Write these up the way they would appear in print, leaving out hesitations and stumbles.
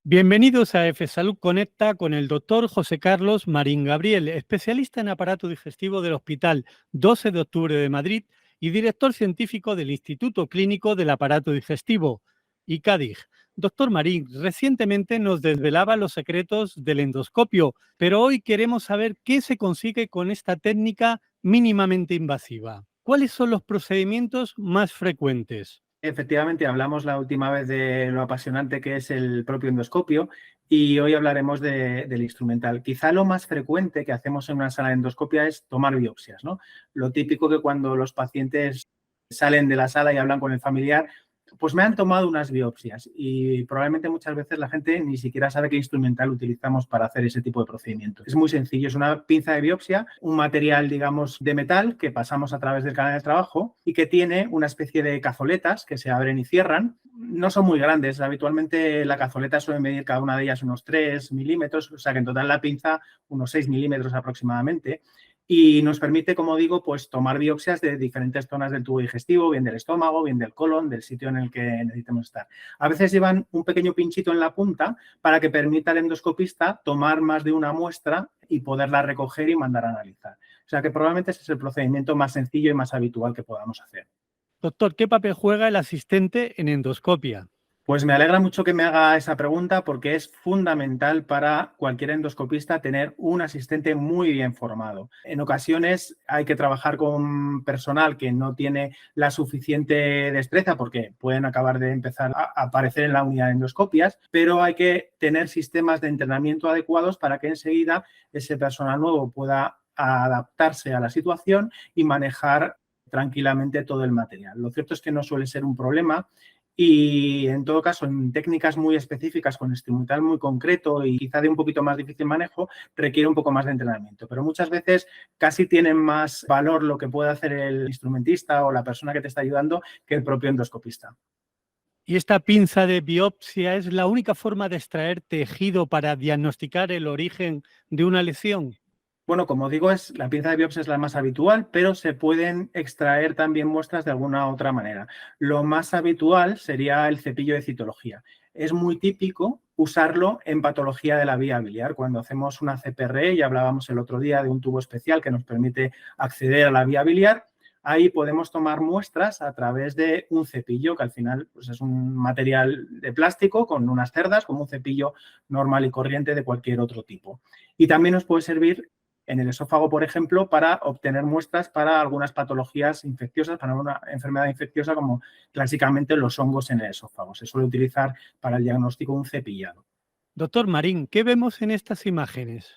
Bienvenidos a F Salud Conecta con el doctor José Carlos Marín Gabriel, especialista en aparato digestivo del Hospital 12 de Octubre de Madrid y director científico del Instituto Clínico del Aparato Digestivo, ICADIG. Doctor Marín, recientemente nos desvelaba los secretos del endoscopio, pero hoy queremos saber qué se consigue con esta técnica mínimamente invasiva. ¿Cuáles son los procedimientos más frecuentes? Efectivamente, hablamos la última vez de lo apasionante que es el propio endoscopio y hoy hablaremos del instrumental. Quizá lo más frecuente que hacemos en una sala de endoscopia es tomar biopsias, ¿no? Lo típico que cuando los pacientes salen de la sala y hablan con el familiar, pues me han tomado unas biopsias y probablemente muchas veces la gente ni siquiera sabe qué instrumental utilizamos para hacer ese tipo de procedimientos. Es muy sencillo, es una pinza de biopsia, un material, digamos, de metal que pasamos a través del canal de trabajo y que tiene una especie de cazoletas que se abren y cierran. No son muy grandes, habitualmente la cazoleta suele medir cada una de ellas unos 3 milímetros, o sea que en total la pinza unos 6 milímetros aproximadamente. Y nos permite, como digo, pues tomar biopsias de diferentes zonas del tubo digestivo, bien del estómago, bien del colon, del sitio en el que necesitemos estar. A veces llevan un pequeño pinchito en la punta para que permita al endoscopista tomar más de una muestra y poderla recoger y mandar a analizar. O sea que probablemente ese es el procedimiento más sencillo y más habitual que podamos hacer. Doctor, ¿qué papel juega el asistente en endoscopia? Pues me alegra mucho que me haga esa pregunta porque es fundamental para cualquier endoscopista tener un asistente muy bien formado. En ocasiones hay que trabajar con personal que no tiene la suficiente destreza porque pueden acabar de empezar a aparecer en la unidad de endoscopias, pero hay que tener sistemas de entrenamiento adecuados para que enseguida ese personal nuevo pueda adaptarse a la situación y manejar tranquilamente todo el material. Lo cierto es que no suele ser un problema. Y en todo caso, en técnicas muy específicas, con instrumental muy concreto y quizá de un poquito más difícil manejo, requiere un poco más de entrenamiento. Pero muchas veces casi tienen más valor lo que puede hacer el instrumentista o la persona que te está ayudando que el propio endoscopista. ¿Y esta pinza de biopsia es la única forma de extraer tejido para diagnosticar el origen de una lesión? Bueno, como digo, la pinza de biopsia es la más habitual, pero se pueden extraer también muestras de alguna otra manera. Lo más habitual sería el cepillo de citología. Es muy típico usarlo en patología de la vía biliar. Cuando hacemos una CPRE, y hablábamos el otro día de un tubo especial que nos permite acceder a la vía biliar, ahí podemos tomar muestras a través de un cepillo, que al final pues, es un material de plástico con unas cerdas, como un cepillo normal y corriente de cualquier otro tipo. Y también nos puede servir en el esófago, por ejemplo, para obtener muestras para algunas patologías infecciosas, para una enfermedad infecciosa como clásicamente los hongos en el esófago. Se suele utilizar para el diagnóstico un cepillado. Doctor Marín, ¿qué vemos en estas imágenes?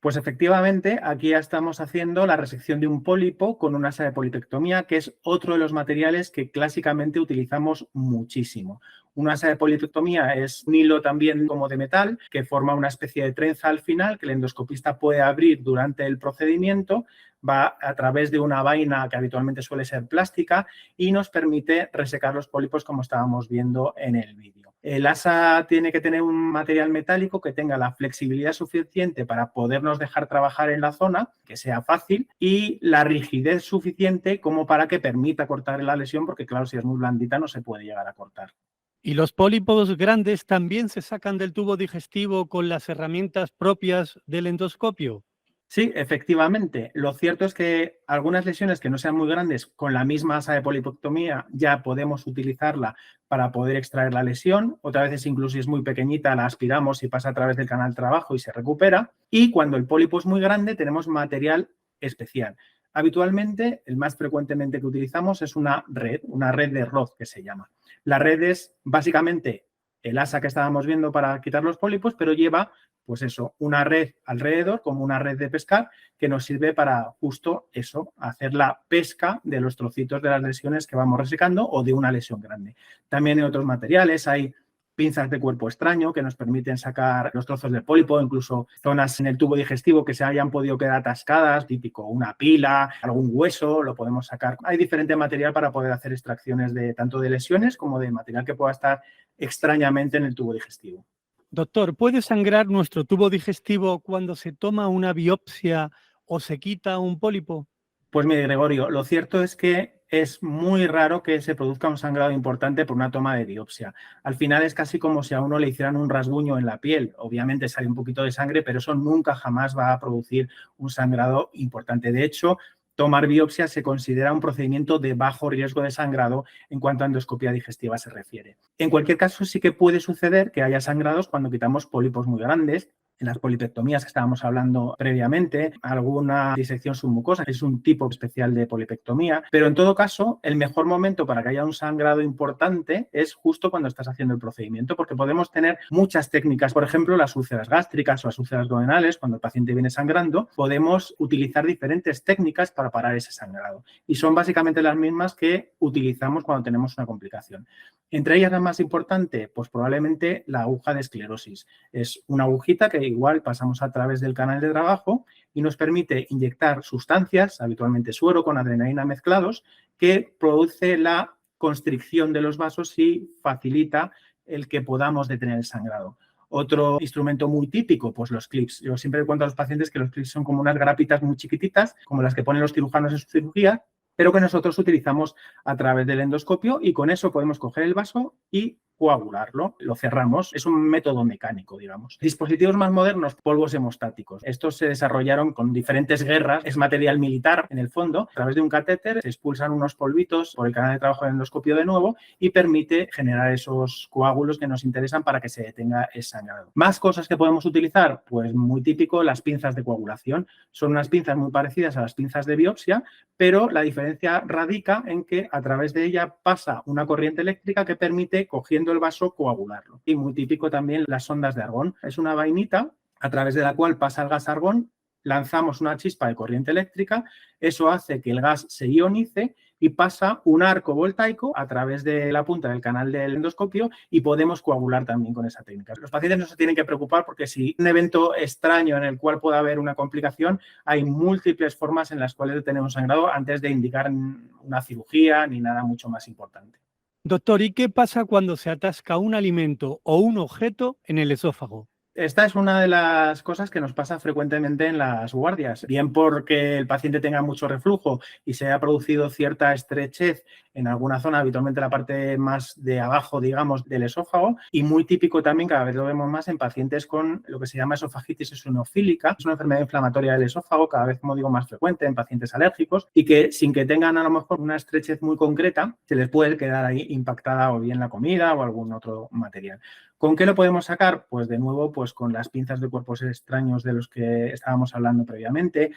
Pues efectivamente, aquí ya estamos haciendo la resección de un pólipo con una asa de polipectomía, que es otro de los materiales que clásicamente utilizamos muchísimo. Una asa de polipectomía es un hilo también como de metal que forma una especie de trenza al final que el endoscopista puede abrir durante el procedimiento, va a través de una vaina que habitualmente suele ser plástica y nos permite resecar los pólipos como estábamos viendo en el vídeo. El asa tiene que tener un material metálico que tenga la flexibilidad suficiente para podernos dejar trabajar en la zona, que sea fácil, y la rigidez suficiente como para que permita cortar la lesión, porque claro, si es muy blandita no se puede llegar a cortar. ¿Y los pólipos grandes también se sacan del tubo digestivo con las herramientas propias del endoscopio? Sí, efectivamente. Lo cierto es que algunas lesiones que no sean muy grandes, con la misma asa de polipectomía ya podemos utilizarla para poder extraer la lesión. Otras veces, incluso si es muy pequeñita, la aspiramos y pasa a través del canal trabajo y se recupera. Y cuando el pólipo es muy grande, tenemos material especial. Habitualmente, el más frecuentemente que utilizamos es una red de Roth que se llama. La red es básicamente el asa que estábamos viendo para quitar los pólipos, pero lleva pues eso, una red alrededor, como una red de pescar, que nos sirve para justo eso, hacer la pesca de los trocitos de las lesiones que vamos resecando o de una lesión grande. También en otros materiales hay pinzas de cuerpo extraño que nos permiten sacar los trozos de pólipo, incluso zonas en el tubo digestivo que se hayan podido quedar atascadas, típico una pila, algún hueso, lo podemos sacar. Hay diferente material para poder hacer extracciones de tanto de lesiones como de material que pueda estar extrañamente en el tubo digestivo. Doctor, ¿puede sangrar nuestro tubo digestivo cuando se toma una biopsia o se quita un pólipo? Pues mire, Gregorio, lo cierto es que es muy raro que se produzca un sangrado importante por una toma de biopsia. Al final es casi como si a uno le hicieran un rasguño en la piel. Obviamente sale un poquito de sangre, pero eso nunca jamás va a producir un sangrado importante. De hecho, tomar biopsia se considera un procedimiento de bajo riesgo de sangrado en cuanto a endoscopia digestiva se refiere. En cualquier caso, sí que puede suceder que haya sangrados cuando quitamos pólipos muy grandes. En las polipectomías que estábamos hablando previamente, alguna disección submucosa es un tipo especial de polipectomía, pero en todo caso, el mejor momento para que haya un sangrado importante es justo cuando estás haciendo el procedimiento, porque podemos tener muchas técnicas, por ejemplo, las úlceras gástricas o las úlceras duodenales, cuando el paciente viene sangrando, podemos utilizar diferentes técnicas para parar ese sangrado y son básicamente las mismas que utilizamos cuando tenemos una complicación. Entre ellas la más importante, pues probablemente la aguja de esclerosis. Es una agujita que igual pasamos a través del canal de trabajo y nos permite inyectar sustancias, habitualmente suero con adrenalina mezclados, que produce la constricción de los vasos y facilita el que podamos detener el sangrado. Otro instrumento muy típico, pues los clips. Yo siempre cuento a los pacientes que los clips son como unas grapitas muy chiquititas, como las que ponen los cirujanos en su cirugía, pero que nosotros utilizamos a través del endoscopio y con eso podemos coger el vaso y coagularlo, lo cerramos. Es un método mecánico, digamos. Dispositivos más modernos, polvos hemostáticos. Estos se desarrollaron con diferentes guerras. Es material militar, en el fondo. A través de un catéter se expulsan unos polvitos por el canal de trabajo del endoscopio de nuevo y permite generar esos coágulos que nos interesan para que se detenga el sangrado. Más cosas que podemos utilizar, pues muy típico, las pinzas de coagulación. Son unas pinzas muy parecidas a las pinzas de biopsia, pero la diferencia radica en que a través de ella pasa una corriente eléctrica que permite, cogiendo el vaso, coagularlo. Y muy típico también las sondas de argón. Es una vainita a través de la cual pasa el gas argón, lanzamos una chispa de corriente eléctrica, eso hace que el gas se ionice y pasa un arco voltaico a través de la punta del canal del endoscopio y podemos coagular también con esa técnica. Los pacientes no se tienen que preocupar porque si un evento extraño en el cual pueda haber una complicación, hay múltiples formas en las cuales detenemos sangrado antes de indicar una cirugía ni nada mucho más importante. Doctor, ¿y qué pasa cuando se atasca un alimento o un objeto en el esófago? Esta es una de las cosas que nos pasa frecuentemente en las guardias, bien porque el paciente tenga mucho reflujo y se haya producido cierta estrechez en alguna zona, habitualmente la parte más de abajo, digamos, del esófago, y muy típico también, cada vez lo vemos más en pacientes con lo que se llama esofagitis eosinofílica, es una enfermedad inflamatoria del esófago, cada vez, como digo, más frecuente en pacientes alérgicos y que sin que tengan a lo mejor una estrechez muy concreta, se les puede quedar ahí impactada o bien la comida o algún otro material. ¿Con qué lo podemos sacar? Pues de nuevo, pues con las pinzas de cuerpos extraños de los que estábamos hablando previamente.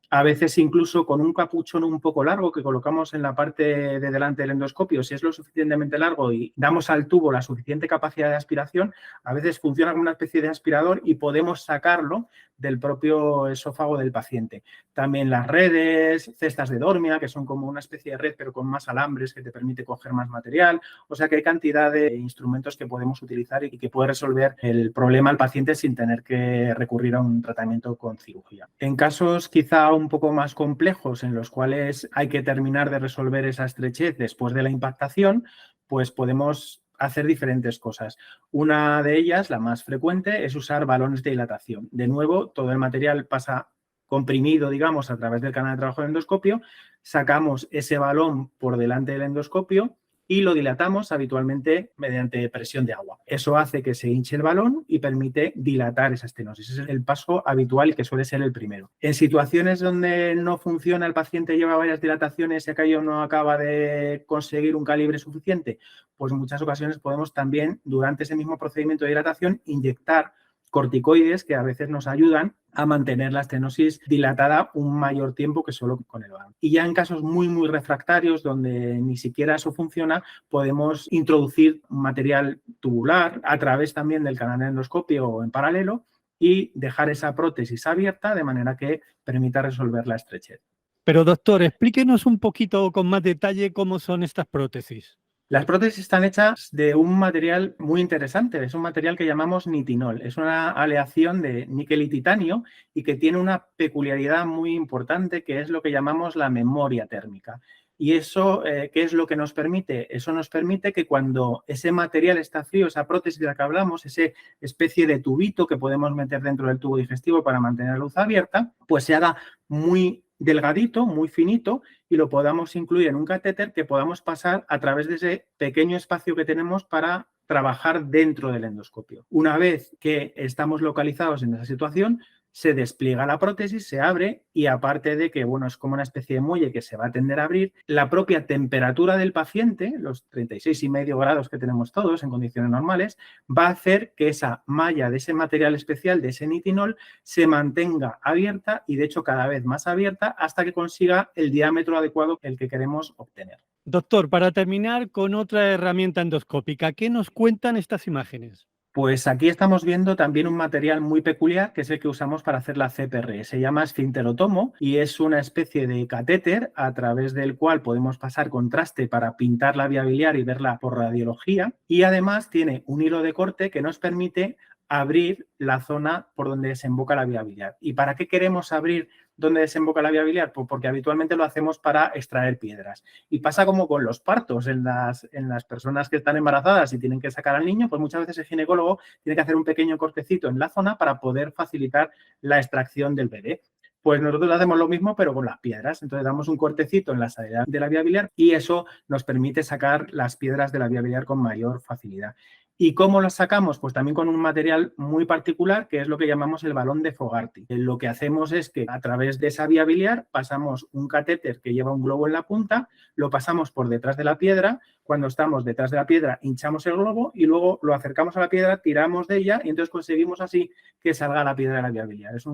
A veces incluso con un capuchón un poco largo que colocamos en la parte de delante del endoscopio. Si es lo suficientemente largo y damos al tubo la suficiente capacidad de aspiración, a veces funciona como una especie de aspirador y podemos sacarlo del propio esófago del paciente. También las redes, cestas de dormia, que son como una especie de red pero con más alambres que te permite coger más material. O sea que hay cantidad de instrumentos que podemos utilizar y que puede resolver el problema al paciente sin tener que recurrir a un tratamiento con cirugía. En casos quizá un poco más complejos en los cuales hay que terminar de resolver esa estrechez después de la impactación, pues podemos hacer diferentes cosas. Una de ellas, la más frecuente, es usar balones de dilatación. De nuevo, todo el material pasa comprimido, digamos, a través del canal de trabajo del endoscopio, sacamos ese balón por delante del endoscopio y lo dilatamos habitualmente mediante presión de agua. Eso hace que se hinche el balón y permite dilatar esa estenosis. Ese es el paso habitual que suele ser el primero. En situaciones donde no funciona, el paciente lleva varias dilataciones y aquello no acaba de conseguir un calibre suficiente, pues en muchas ocasiones podemos también, durante ese mismo procedimiento de dilatación, inyectar corticoides que a veces nos ayudan a mantener la estenosis dilatada un mayor tiempo que solo con el balón. Y ya en casos muy, muy refractarios, donde ni siquiera eso funciona, podemos introducir material tubular a través también del canal de endoscopio o en paralelo y dejar esa prótesis abierta de manera que permita resolver la estrechez. Pero doctor, explíquenos un poquito con más detalle cómo son estas prótesis. Las prótesis están hechas de un material muy interesante, es un material que llamamos nitinol, es una aleación de níquel y titanio y que tiene una peculiaridad muy importante que es lo que llamamos la memoria térmica. ¿Y eso qué es lo que nos permite? Eso nos permite que cuando ese material está frío, esa prótesis de la que hablamos, esa especie de tubito que podemos meter dentro del tubo digestivo para mantener la luz abierta, pues se haga muy delgadito, muy finito, y lo podamos incluir en un catéter que podamos pasar a través de ese pequeño espacio que tenemos para trabajar dentro del endoscopio. Una vez que estamos localizados en esa situación, se despliega la prótesis, se abre y aparte de que, bueno, es como una especie de muelle que se va a tender a abrir, la propia temperatura del paciente, los 36,5 grados que tenemos todos en condiciones normales, va a hacer que esa malla de ese material especial, de ese nitinol, se mantenga abierta y de hecho cada vez más abierta hasta que consiga el diámetro adecuado el que queremos obtener. Doctor, para terminar con otra herramienta endoscópica, ¿qué nos cuentan estas imágenes? Pues aquí estamos viendo también un material muy peculiar que es el que usamos para hacer la CPR. Se llama esfínterotomo y es una especie de catéter a través del cual podemos pasar contraste para pintar la vía biliar y verla por radiología. Y además tiene un hilo de corte que nos permite abrir la zona por donde desemboca la vía biliar. ¿Y para qué queremos abrir donde desemboca la vía biliar? Pues porque habitualmente lo hacemos para extraer piedras. Y pasa como con los partos en las personas que están embarazadas y tienen que sacar al niño, pues muchas veces el ginecólogo tiene que hacer un pequeño cortecito en la zona para poder facilitar la extracción del bebé. Pues nosotros hacemos lo mismo, pero con las piedras. Entonces damos un cortecito en la salida de la vía biliar y eso nos permite sacar las piedras de la vía biliar con mayor facilidad. ¿Y cómo las sacamos? Pues también con un material muy particular que es lo que llamamos el balón de Fogarty. Lo que hacemos es que a través de esa vía biliar pasamos un catéter que lleva un globo en la punta, lo pasamos por detrás de la piedra, cuando estamos detrás de la piedra hinchamos el globo y luego lo acercamos a la piedra, tiramos de ella y entonces conseguimos así que salga la piedra de la vía biliar. Es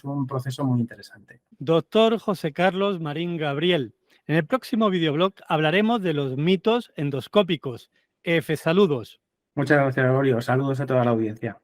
un proceso muy interesante. Doctor José Carlos Marín Gabriel, en el próximo videoblog hablaremos de los mitos endoscópicos. Saludos. Muchas gracias, Gregorio. Saludos a toda la audiencia.